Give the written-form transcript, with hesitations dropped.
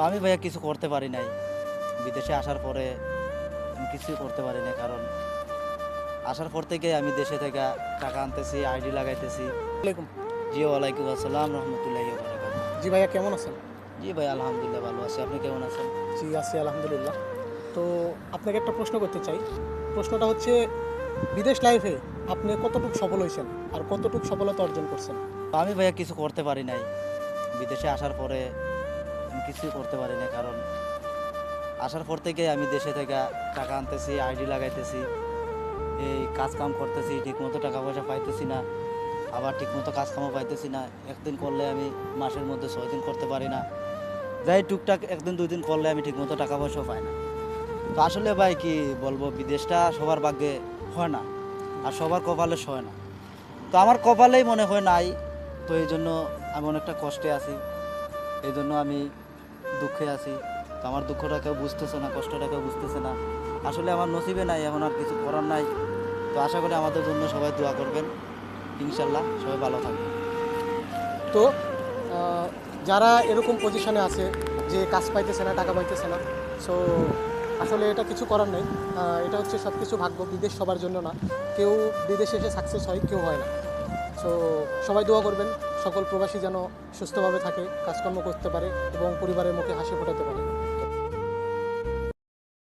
আমি ভাইয়া কিছু করতে পারি নাই। বিদেশে আসার পরে আমি কিছুই করতে পারি নাই। কারণ আসার পর থেকে আমি দেশে থেকে টাকা আনতেছি, আইডি লাগাইতেছি। ওয়ালাইকুম। জি, ওয়ালাইকুম আসসালাম রহমতুল্লাহি ওয়া বারাকাতুহু। জি ভাইয়া, কেমন আছেন? জি ভাই, আলহামদুলিল্লাহ ভালো আছি। আপনি কেমন আছেন? জি আছি আলহামদুলিল্লাহ। তো আপনাকে একটা প্রশ্ন করতে চাই। প্রশ্নটা হচ্ছে, বিদেশ লাইফে আপনি কতটুকু সফল হয়েছেন আর কতটুকু সফলতা অর্জন করছেন? আমি ভাইয়া কিছু করতে পারি নাই। বিদেশে আসার পরে আমি কিছুই করতে পারি নাই। কারণ আসার পর থেকে আমি দেশে থেকে টাকা আনতেছি, আইডি লাগাইতেছি, এই কাজ কাম করতেছি, ঠিকমতো টাকা পয়সা পাইতেছি না। আবার ঠিকমতো কাজ কামও পাইতেছি না। একদিন করলে আমি মাসের মধ্যে 6 দিন করতে পারি না। যাই টুকটাক একদিন 2 দিন করলে আমি ঠিকমতো টাকা পয়সাও পাই না। তো আসলে ভাই কি বলবো, বিদেশটা সবার ভাগ্যে হয় না, আর সবার কপালে সয় না। তো আমার কপালেই মনে হয় নাই। তো এই জন্য আমি অনেকটা কষ্টে আছি। এই জন্য আমি দুঃখে আছি। তো আমার দুঃখটা কেউ বুঝতেছে না, কষ্টটা কেউ বুঝতেছে না। আসলে আমার নসিবে নাই, এখন আর কিছু করার নাই। তো আশা করি আমাদের জন্য সবাই দোয়া করবেন। ইনশাল্লাহ সবাই ভালো থাকবেন। তো আহ, যারা এরকম পজিশনে আছে যে কাজ পাইতেছে না, টাকা পাইতেছে না, সো আসলে এটা কিছু করার নেই। এটা হচ্ছে সব কিছু ভাগ্য। বিদেশ সবার জন্য না। কেউ বিদেশে এসে সাকসেস হয়, কেউ হয় না। সো সবাই দোয়া করবেন সকল প্রবাসী যেন সুস্থভাবে থাকে, কাজকর্ম করতে পারে এবং পরিবারের মুখে হাসি ফোটাতে পারে।